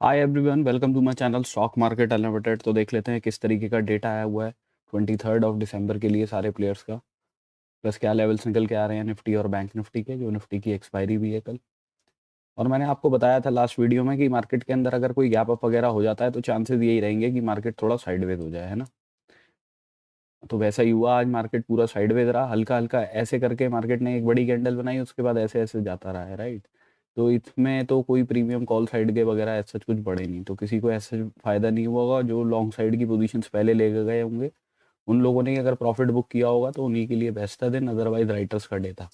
Hi everyone, welcome to my channel stock market unlimited. तो देख लेते हैं किस तरीके का डेटा आया हुआ है 23 दिसंबर के लिए सारे प्लेयर्स का। प्लस क्या लेवल्स निकल के आ रहे हैं निफ्टी और बैंक निफ्टी के, जो निफ्टी की एक्सपायरी भी है कल। और मैंने आपको बताया था लास्ट वीडियो में कि मार्केट के अंदर अगर कोई गैप अप वगैरह हो जाता है तो चांसेस यही रहेंगे कि मार्केट थोड़ा साइडवेज हो जाए, है ना। तो वैसा ही हुआ, आज मार्केट पूरा साइडवेज रहा, हल्का हल्का ऐसे करके मार्केट ने एक बड़ी कैंडल बनाई, उसके बाद ऐसे ऐसे जाता रहा है, राइट। तो इसमें तो कोई प्रीमियम कॉल साइड के वगैरह ऐसा कुछ बढ़े नहीं, तो किसी को ऐसा फ़ायदा नहीं हुआ होगा। जो लॉन्ग साइड की पोजीशंस पहले लेके गए होंगे उन लोगों ने अगर प्रॉफिट बुक किया होगा तो उन्हीं के लिए बेस्ट था दिन, अदरवाइज राइटर्स का डे था।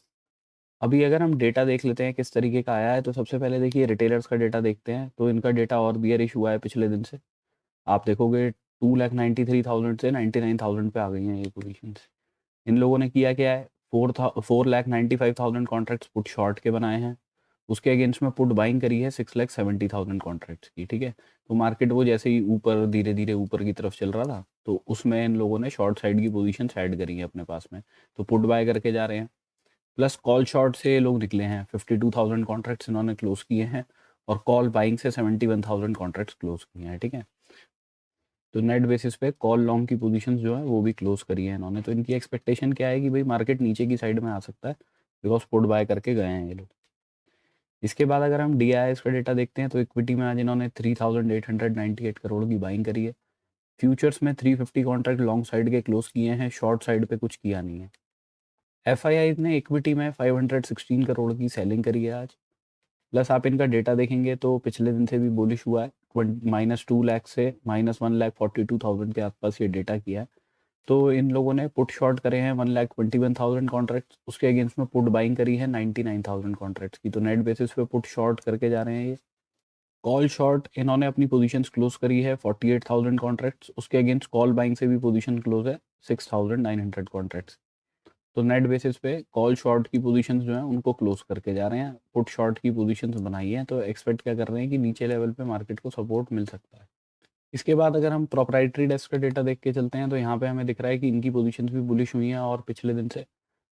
अभी अगर हम डेटा देख लेते हैं किस तरीके का आया है, तो सबसे पहले देखिए रिटेलर्स का डेटा देखते हैं। तो इनका डेटा और बियरिश हुआ है पिछले दिन से। आप देखोगे 2,93,000 से 99,000 पे आ गई हैं ये पोजीशंस। इन लोगों ने किया क्या है, 4,95,000 कॉन्ट्रैक्ट्स पुट शॉर्ट के बनाए हैं। उसके अगेंस्ट में पुट बाइंग करी है 6,70,000 कॉन्ट्रैक्ट्स की, ठीक है। तो मार्केट वो जैसे ही ऊपर धीरे धीरे ऊपर की तरफ चल रहा था तो उसमें इन लोगों ने शॉर्ट साइड की पोजीशन ऐड करी है अपने पास में। तो पुट बाय करके जा रहे हैं। प्लस कॉल शॉर्ट से ये लोग निकले हैं, 52,000 कॉन्ट्रैक्ट्स इन्होंने क्लोज किए हैं। और कॉल बाइंग से 71,000 कॉन्ट्रैक्ट्स क्लोज किए हैं, ठीक है। तो नेट बेसिस पे कॉल लॉन्ग की पोजीशंस जो है वो भी क्लोज करी है इन्होंने। तो इनकी एक्सपेक्टेशन क्या है कि भाई मार्केट नीचे की साइड में आ सकता है, बिकॉज पुट बाय करके गए हैं ये लोग। इसके बाद अगर हम डी का डेटा देखते हैं तो इक्विटी में आज इन्होंने 3,898 करोड़ की बाइंग करी है। फ्यूचर्स में 350 कॉन्ट्रैक्ट लॉन्ग साइड के क्लोज किए हैं, शॉर्ट साइड पे कुछ किया नहीं है। एफ ने इक्विटी में 516 करोड़ की सेलिंग करी है आज। प्लस आप इनका डेटा देखेंगे तो पिछले दिन से भी बुलिश हुआ है, -2 लाख से -1,42,000 के आसपास ये डेटा किया है। तो इन लोगों ने पुट शॉर्ट करे हैं 1,21,000 कॉन्ट्रैक्ट्स, उसके अगेंस्ट में पुट बाइंग करी है 99,000 कॉन्ट्रैक्ट्स की। तो नेट बेसिस पे पुट शॉर्ट करके जा रहे हैं ये। कॉल शॉर्ट इन्होंने अपनी पोजीशंस क्लोज करी है 48,000 कॉन्ट्रैक्ट्स, उसके अगेंस्ट कॉल बाइंग से भी पोजीशन क्लोज है 6,900 कॉन्ट्रैक्ट्स। तो नेट बेसिस पे कॉल शॉर्ट की पोजीशंस जो हैं उनको क्लोज करके जा रहे हैं, पुट शॉर्ट की पोजीशंस बनाई है। तो एक्सपेक्ट क्या कर रहे हैं कि नीचे लेवल पे मार्केट को सपोर्ट मिल सकता है। इसके बाद अगर हम प्रोप्राइटरी डेस्क का डेटा देख के चलते हैं तो यहाँ पे हमें दिख रहा है कि इनकी पोजीशंस भी बुलिश हुई हैं और पिछले दिन से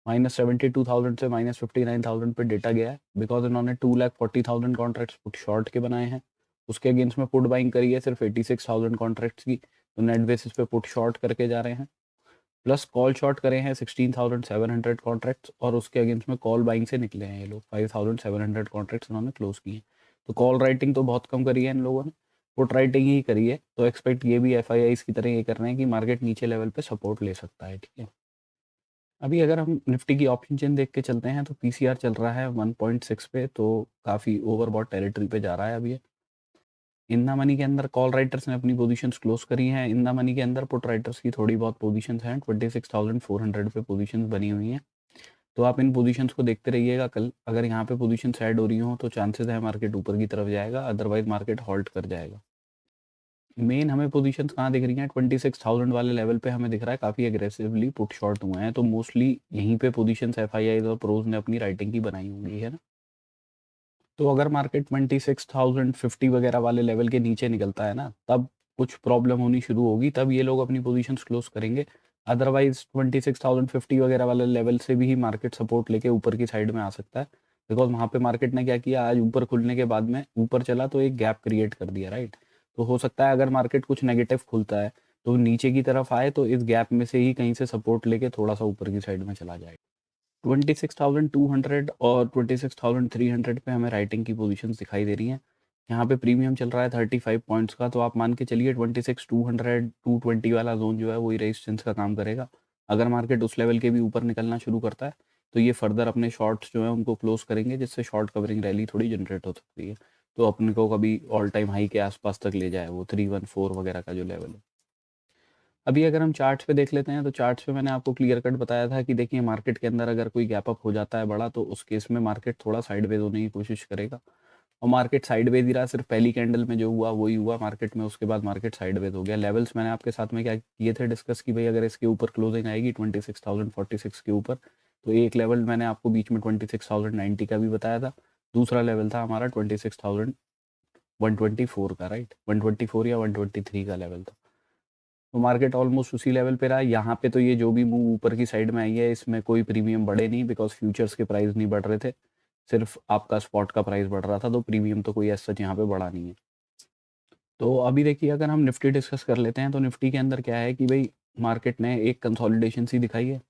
-72,000 से -59,000 पे डेटा गया है, बिकॉज इन्होंने 2,40,000 कॉन्ट्रैक्ट्स पुट शॉर्ट के बनाए हैं। उसके अगेंस्ट में पुट बाइंग करी है सिर्फ 86,000 कॉन्ट्रैक्ट्स की। तो नेट बेसिस पे पुट शॉर्ट करके जा रहे हैं। प्लस कॉल शॉर्ट करे हैं 16,700 कॉन्ट्रैक्ट्स, और उसके अगेंस्ट में कॉल बाइंग से निकले हैं ये लोग, 5,700 कॉन्ट्रैक्ट्स उन्होंने क्लोज किए हैं। तो कॉल राइटिंग तो बहुत कम करी है इन लोगों ने, पुट राइटिंग ही करी है। तो एक्सपेक्ट ये भी एफ की तरह ये कर रहे हैं कि मार्केट नीचे लेवल पे सपोर्ट ले सकता है, ठीक है। अभी अगर हम निफ्टी की ऑप्शन चेन देख के चलते हैं तो पीसीआर चल रहा है 1.6 पे, तो काफ़ी ओवरबॉट टेरिटरी पे जा रहा है अभी ये। इंदा मनी के अंदर कॉल राइटर्स ने अपनी पोजीशंस क्लोज करी हैं। इंदा मनी के अंदर पुट राइटर्स की थोड़ी बहुत पोजीशंस हैं, 26,400 पे पोजीशंस बनी हुई हैं। तो आप इन पोजीशंस को देखते रहिएगा। कल अगर यहाँ पे पोजीशन ऐड हो रही हो तो चांसेस है मार्केट ऊपर की तरफ जाएगा, अदरवाइज मार्केट हॉल्ट कर जाएगा। मेन हमें पोजीशंस कहाँ दिख रही हैं, 26,000 वाले लेवल पे हमें दिख रहा है काफ़ी एग्रेसिवली पुट शॉर्ट हुए हैं। तो मोस्टली यहीं पे पोजीशंस एफ और प्रोज ने अपनी राइटिंग की बनाई होंगी, है ना। तो अगर मार्केट 26,050 वगैरह वाले लेवल के नीचे निकलता है ना, तब कुछ प्रॉब्लम होनी शुरू होगी, तब ये लोग अपनी पोजीशंस क्लोज करेंगे। अदरवाइज 26,050 वगैरह वाले लेवल से भी ही मार्केट सपोर्ट लेके ऊपर की साइड में आ सकता है। बिकॉज वहाँ पे मार्केट ने क्या किया, आज ऊपर खुलने के बाद में ऊपर चला तो एक गैप क्रिएट कर दिया, राइट। तो हो सकता है अगर मार्केट कुछ नेगेटिव खुलता है तो नीचे की तरफ आए तो इस गैप में से ही कहीं से सपोर्ट लेके थोड़ा सा ऊपर की साइड में चला जाए। 26,200 और 26,300 पे हमें राइटिंग की पोजीशंस दिखाई दे रही हैं। यहाँ पे प्रीमियम चल रहा है 35 पॉइंट्स का, तो आप मान के चलिए 26,200 220 वाला जोन जो है वही रेजिस्टेंस का काम करेगा। अगर मार्केट उस लेवल के भी ऊपर निकलना शुरू करता है तो ये फर्दर अपने शॉर्ट्स जो है उनको क्लोज करेंगे, जिससे शॉर्ट कवरिंग रैली थोड़ी जनरेट हो सकती है। तो अपने को कभी ऑल टाइम हाई के आसपास तक ले जाए, वो 314 वगैरह का जो लेवल है। अभी अगर हम चार्ट्स पे देख लेते हैं तो चार्ट्स पे मैंने आपको क्लियर कट बताया था कि देखिए मार्केट के अंदर अगर कोई गैप अप हो जाता है बड़ा, तो उस केस में मार्केट थोड़ा साइडवेज होने की कोशिश करेगा। और मार्केट साइडवेज ही रहा, सिर्फ पहली कैंडल में जो हुआ वही हुआ मार्केट में, उसके बाद मार्केट साइडवेज हो गया। लेवल्स मैंने आपके साथ में क्या किए थे डिस्कस की भाई अगर इसके ऊपर क्लोजिंग आएगी 26,046 के ऊपर, तो एक लेवल मैंने आपको बीच में 26,090 का भी बताया था। दूसरा लेवल था हमारा 26,124 का, राइट, 124 या 123 का लेवल था। तो मार्केट ऑलमोस्ट उसी लेवल पे रहा। यहाँ पे तो ये जो भी मूव ऊपर की साइड में आई है इसमें कोई प्रीमियम बढ़े नहीं, बिकॉज फ्यूचर्स के प्राइस नहीं बढ़ रहे थे, सिर्फ आपका स्पॉट का प्राइस बढ़ रहा था। तो प्रीमियम तो कोई ऐसा सच यहाँ पे बढ़ा नहीं है। तो अभी देखिए अगर हम निफ्टी डिस्कस कर लेते हैं तो निफ्टी के अंदर क्या है कि भाई मार्केट ने एक कंसोलिडेशन सी दिखाई है,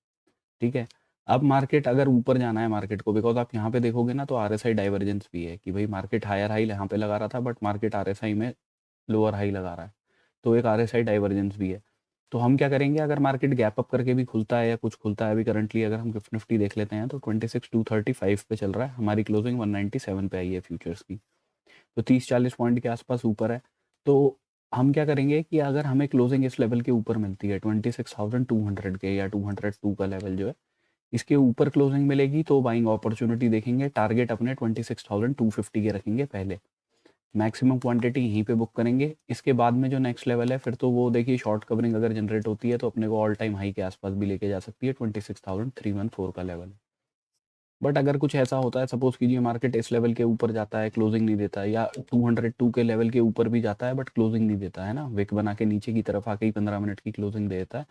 ठीक है। अब मार्केट अगर ऊपर जाना है मार्केट को, बिकॉज आप यहाँ पे देखोगे ना तो आरएसआई डाइवर्जेंस भी है कि भाई मार्केट हायर हाई यहाँ पे लगा रहा था, बट मार्केट आरएसआई में लोअर हाई लगा रहा है, तो एक आरएसआई डाइवर्जेंस भी है। तो हम क्या करेंगे, अगर मार्केट गैप अप करके भी खुलता है या कुछ खुलता है, अभी करंटली अगर हम गिफ्ट निफ्टी देख लेते हैं तो 26,235 पे चल रहा है, हमारी क्लोजिंग 197 पे आई है फ्यूचर्स की, तो 30-40 पॉइंट के आसपास ऊपर है। तो हम क्या करेंगे कि अगर हमें क्लोजिंग इस लेवल के ऊपर मिलती है 26,200 के या 202 का लेवल जो है, इसके ऊपर क्लोजिंग मिलेगी तो बाइंग अपॉर्चुनिटी देखेंगे, टारगेट अपने 26,250 के रखेंगे पहले, मैक्सिमम क्वांटिटी यहीं पे बुक करेंगे। इसके बाद में जो नेक्स्ट लेवल है फिर तो वो देखिए शॉर्ट कवरिंग अगर जनरेट होती है तो अपने को ऑल टाइम हाई के आसपास भी लेके जा सकती है, 26,314 का लेवल। बट अगर कुछ ऐसा होता है, सपोज कीजिए मार्केट इस लेवल के ऊपर जाता है क्लोजिंग नहीं देता है, या 202 के लेवल के ऊपर भी जाता है बट क्लोजिंग नहीं देता है ना, विक बना के नीचे की तरफ आके ही 15 मिनट की क्लोजिंग देता है,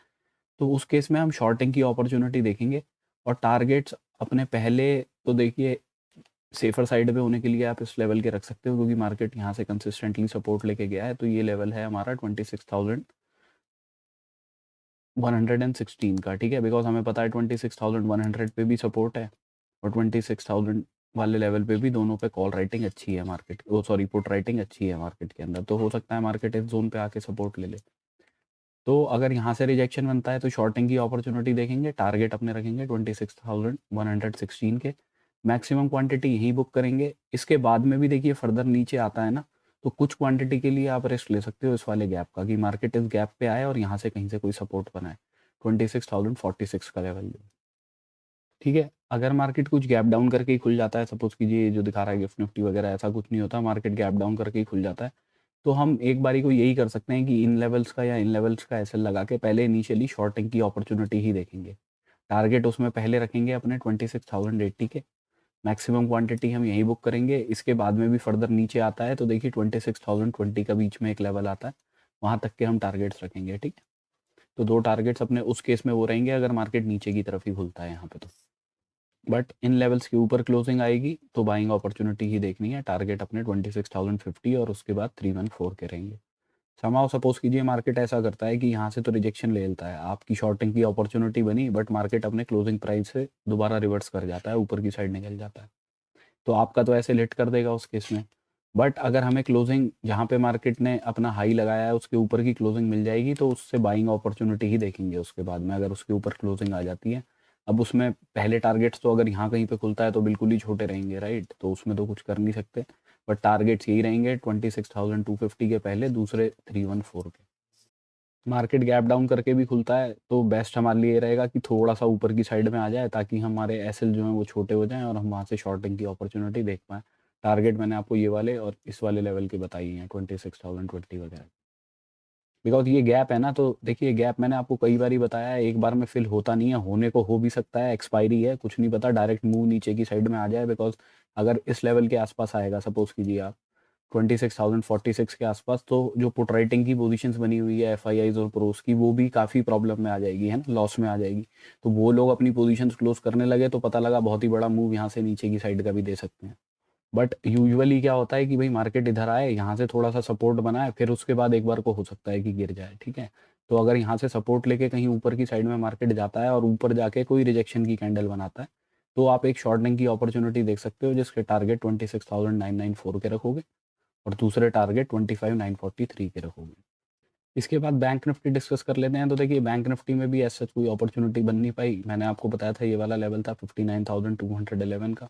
तो उस केस में हम शॉर्टिंग की अपॉर्चुनिटी देखेंगे। और टारगेट्स अपने पहले तो देखिए सेफर साइड पे होने के लिए आप इस लेवल के रख सकते हो, क्योंकि मार्केट यहाँ से कंसिस्टेंटली सपोर्ट लेके गया है, तो ये लेवल है हमारा 26,116 का, ठीक है। बिकॉज हमें पता है 26,100 पे भी सपोर्ट है और 26,000 वाले लेवल पे भी, दोनों पे कॉल राइटिंग अच्छी है मार्केट, ओ सॉरी पुट राइटिंग अच्छी है मार्केट के अंदर, तो हो सकता है मार्केट इस जोन पे आके सपोर्ट ले ले। तो अगर यहाँ से रिजेक्शन बनता है तो शॉर्टिंग की अपॉर्चुनिटी देखेंगे, टारगेट अपने रखेंगे 26,116 के, मैक्सिमम क्वांटिटी यहीं बुक करेंगे। इसके बाद में भी देखिए फर्दर नीचे आता है ना, तो कुछ क्वांटिटी के लिए आप रिस्क ले सकते हो इस वाले गैप का, कि मार्केट इस गैप पे आए और यहाँ से कहीं से कोई सपोर्ट बनाए 26,046 का लेवल, ठीक है। अगर मार्केट कुछ गैप डाउन करके ही खुल जाता है, सपोज कीजिए ये जो दिखा रहा है गिफ्ट निफ्टी वगैरह, ऐसा कुछ नहीं होता, मार्केट गैप डाउन करके ही खुल जाता है, तो हम एक बारी को यही कर सकते हैं कि इन लेवल्स का या इन लेवल्स का एसएल लगा के पहले इनिशियली शॉर्टिंग की अपॉर्चुनिटी ही देखेंगे, टारगेट उसमें पहले रखेंगे अपने 26,080 के, मैक्सिमम क्वांटिटी हम यही बुक करेंगे। इसके बाद में भी फर्दर नीचे आता है तो देखिए 26,020 का बीच में एक लेवल आता है, वहाँ तक के हम टारगेट्स रखेंगे, ठीक है। तो दो टारगेट्स अपने उस केस में वो रहेंगे अगर मार्केट नीचे की तरफ ही खुलता है यहाँ पे तो, बट इन लेवल्स के ऊपर क्लोजिंग आएगी तो बाइंग अपॉर्चुनिटी ही देखनी है, टारगेट अपने 26,050 और उसके बाद 314 के रहेंगे। समाओ सपोज कीजिए मार्केट ऐसा करता है कि यहाँ से तो रिजेक्शन ले लेता है, आपकी शॉर्टिंग की अपॉर्चुनिटी बनी बट मार्केट अपने क्लोजिंग प्राइस से दोबारा रिवर्स कर जाता है, ऊपर की साइड निकल जाता है, तो आपका तो ऐसे लेट कर देगा उस केस में। बट अगर हमें क्लोजिंग जहाँ पे मार्केट ने अपना हाई लगाया है उसके ऊपर की क्लोजिंग मिल जाएगी तो उससे बाइंग अपॉर्चुनिटी ही देखेंगे उसके बाद में, अगर उसके ऊपर क्लोजिंग आ जाती है। अब उसमें पहले टारगेट्स तो अगर यहाँ कहीं पे खुलता है तो बिल्कुल ही छोटे रहेंगे, राइट, तो उसमें तो कुछ कर नहीं सकते, बट टारगेट्स यही रहेंगे 26,250 के पहले, दूसरे 314 के। मार्केट गैप डाउन करके भी खुलता है तो बेस्ट हमारे लिए ये रहेगा कि थोड़ा सा ऊपर की साइड में आ जाए, ताकि हमारे एसएल जो हैं वो छोटे हो जाएं और हम वहाँ से शॉर्टिंग की अपॉर्चुनिटी देख पाएँ। टारगेट मैंने आपको ये वाले और इस वाले लेवल के बताई हैं 26,020 वगैरह। बिकॉज़ ये गैप है ना, तो देखिए गैप मैंने आपको कई बारी बताया है, एक बार में फिल होता नहीं है, होने को हो भी सकता है, एक्सपायरी है, कुछ नहीं पता, डायरेक्ट मूव नीचे की साइड में आ जाए। बिकॉज़ अगर इस लेवल के आसपास आएगा, सपोज़ कीजिए आप 26,046 के आसपास, तो जो पुट राइटिंग की पोजीशंस बनी हुई है एफआईआईज और प्रोस की, वो भी काफ़ी प्रॉब्लम में आ जाएगी, है ना, लॉस में आ जाएगी। तो वो लोग अपनी पोजीशंस क्लोज करने लगे तो पता लगा बहुत ही बड़ा मूव यहाँ से नीचे की साइड का भी दे सकते हैं। बट यूजुअली क्या होता है कि भाई मार्केट इधर आए, यहाँ से थोड़ा सा सपोर्ट बनाए, फिर उसके बाद एक बार को हो सकता है कि गिर जाए, ठीक है। तो अगर यहाँ से सपोर्ट लेके कहीं ऊपर की साइड में मार्केट जाता है और ऊपर जाके कोई रिजेक्शन की कैंडल बनाता है, तो आप एक शॉर्टिंग की अपॉर्चुनिटी देख सकते हो, जिसके टारगेट 26,994 के रखोगे और दूसरे टारगेट 25,943 के रखोगे। इसके बाद बैंक निफ्टी डिस्कस कर लेते हैं। तो देखिए बैंक निफ्टी में भी ऐसा कोई अपॉर्चुनिटी बन नहीं पाई, मैंने आपको बताया था ये वाला लेवल था 59,211 का,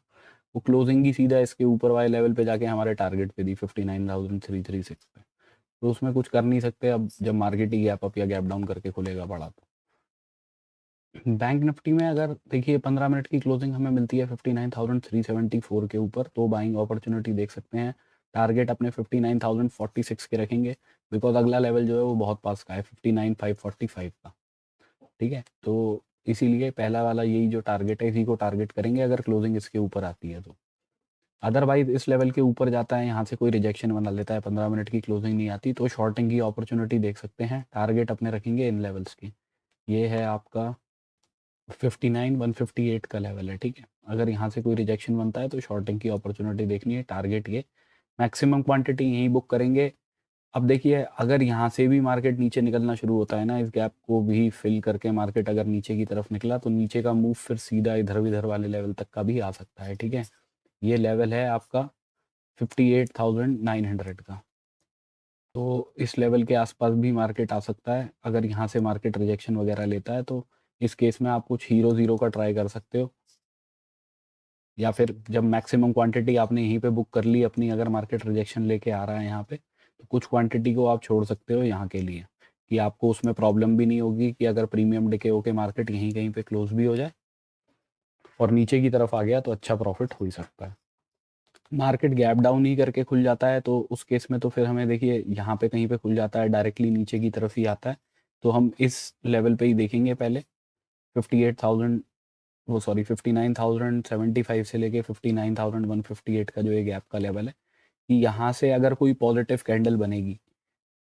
वो क्लोजिंग ही सीधा इसके ऊपर वाले लेवल पे जाके हमारे टारगेट पे दी 59,336 पे, तो उसमें कुछ कर नहीं सकते अब, जब मार्केट ही गैप अप या गैप डाउन करके खुलेगा बड़ा तो। बैंक निफ्टी में अगर देखिए 15 मिनट की क्लोजिंग हमें मिलती है 59,374 के ऊपर, तो बाइंग अपॉर्चुनिटी देख सकते हैं, टारगेट अपने 59,046 के रखेंगे, बिकॉज अगला लेवल जो है वो बहुत पास का है 59,545 का, ठीक है। तो इसीलिए पहला वाला यही जो टारगेट है इसी को टारगेट करेंगे अगर क्लोजिंग इसके ऊपर आती है तो। अदरवाइज इस लेवल के ऊपर जाता है, यहाँ से कोई रिजेक्शन बना लेता है, 15 मिनट की क्लोजिंग नहीं आती, तो शॉर्टिंग की अपॉर्चुनिटी देख सकते हैं, टारगेट अपने रखेंगे इन लेवल्स की। ये है आपका 59,158 का लेवल है, ठीक है। अगर यहाँ से कोई रिजेक्शन बनता है तो शॉर्टिंग की अपॉर्चुनिटी देखनी है, टारगेट ये, मैक्सिमम क्वांटिटी यहीं बुक करेंगे, अब देखिए अगर यहाँ से भी मार्केट नीचे निकलना शुरू होता है ना, इस गैप को भी फिल करके मार्केट अगर नीचे की तरफ निकला तो नीचे का मूव फिर सीधा इधर विधर वाले लेवल तक का भी आ सकता है। ठीक है, ये लेवल है आपका 58,900 का, तो इस लेवल के आसपास भी मार्केट आ सकता है। अगर यहाँ से मार्केट रिजेक्शन वगैरह लेता है तो इस केस में आप कुछ हीरो ज़ीरो का ट्राई कर सकते हो, या फिर जब मैक्सिमम क्वांटिटी आपने यहीं पे बुक कर ली अपनी, अगर मार्केट रिजेक्शन लेके आ रहा है यहाँ पे, तो कुछ क्वांटिटी को आप छोड़ सकते हो यहाँ के लिए, कि आपको उसमें प्रॉब्लम भी नहीं होगी कि अगर प्रीमियम डिके होके मार्केट यहीं कहीं पे क्लोज भी हो जाए और नीचे की तरफ आ गया तो अच्छा प्रॉफिट हो ही सकता है। मार्केट गैप डाउन ही करके खुल जाता है तो उस केस में तो फिर हमें देखिए यहाँ पे कहीं पे खुल जाता है डायरेक्टली नीचे की तरफ ही आता है, तो हम इस लेवल पे ही देखेंगे पहले 58,000, वो सॉरी 59,075 से लेके 59,158 का जो ये गैप का लेवल है, कि यहाँ से अगर कोई पॉजिटिव कैंडल बनेगी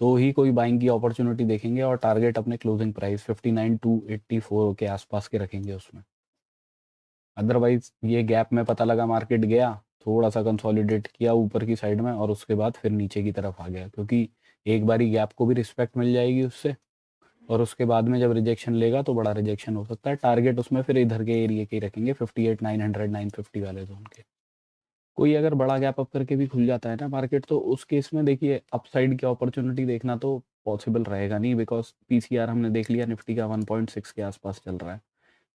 तो ही कोई बाइंग की अपॉर्चुनिटी देखेंगे, और टारगेट अपने क्लोजिंग प्राइस 59,284 के आसपास के रखेंगे उसमें। अदरवाइज ये गैप में पता लगा मार्केट गया, थोड़ा सा कंसोलिडेट किया ऊपर की साइड में और उसके बाद फिर नीचे की तरफ आ गया, क्योंकि एक बारी गैप को भी रिस्पेक्ट मिल जाएगी उससे, और उसके बाद में जब रिजेक्शन लेगा तो बड़ा रिजेक्शन हो सकता है। टारगेट उसमें फिर इधर के एरिया के ही रखेंगे 58,900 950 वाले जोन के। कोई अगर बड़ा गैप अप करके भी खुल जाता है ना मार्केट, तो उस केस में देखिए अपसाइड की अपॉर्चुनिटी देखना तो पॉसिबल रहेगा नहीं, बिकॉज पीसीआर हमने देख लिया निफ्टी का 1.6 के आसपास चल रहा है।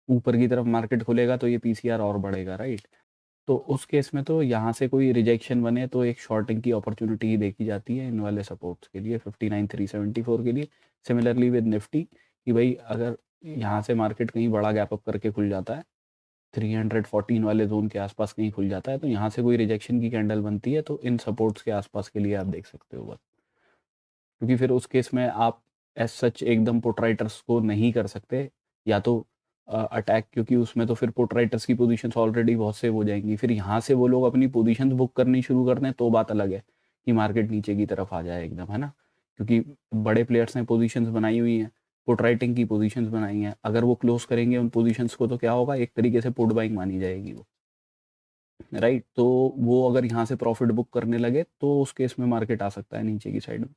ऊपर की तरफ मार्केट खुलेगा तो ये पीसीआर और बढ़ेगा, राइट। तो उस केस में तो यहाँ से कोई रिजेक्शन बने तो एक शॉर्टिंग की अपॉर्चुनिटी ही देखी जाती है इन वाले सपोर्ट्स के लिए 59,374 के लिए। सिमिलरली विद निफ्टी, कि भाई अगर यहाँ से मार्केट कहीं बड़ा गैप अप करके खुल जाता है 314 वाले जोन के आसपास कहीं खुल जाता है, तो यहाँ से कोई रिजेक्शन की कैंडल बनती है तो इन सपोर्ट्स के आसपास के लिए आप देख सकते हो बस, क्योंकि फिर उस केस में आप एज सच एकदम पुट राइटर्स को नहीं कर सकते, या तो अटैक, क्योंकि उसमें तो फिर पुट राइटर्स की पोजीशंस ऑलरेडी बहुत सेव हो जाएंगी। फिर यहाँ से वो लोग अपनी पोजीशंस बुक करनी शुरू कर दें तो बात अलग है कि मार्केट नीचे की तरफ आ जाए एकदम, है ना, क्योंकि बड़े प्लेयर्स ने पोजीशंस बनाई हुई हैं, पुट राइटिंग की पोजीशंस बनाई हैं, अगर वो क्लोज करेंगे उन पोजीशंस को तो क्या होगा, एक तरीके से पुट बाइंग मानी जाएगी वो, राइट। तो वो अगर यहाँ से प्रॉफिट बुक करने लगे तो उस केस में मार्केट आ सकता है नीचे की साइड में,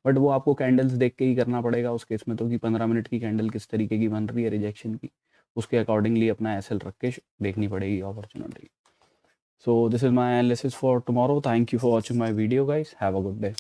बट वो आपको कैंडल्स देख के ही करना पड़ेगा उस केस में, तो कि 15 मिनट की कैंडल किस तरीके की बन रही है रिजेक्शन की, उसके अकॉर्डिंगली अपना एसएल रख के देखनी पड़ेगी opportunity. So this is my analysis for tomorrow, thank you for watching my video guys, have a good day.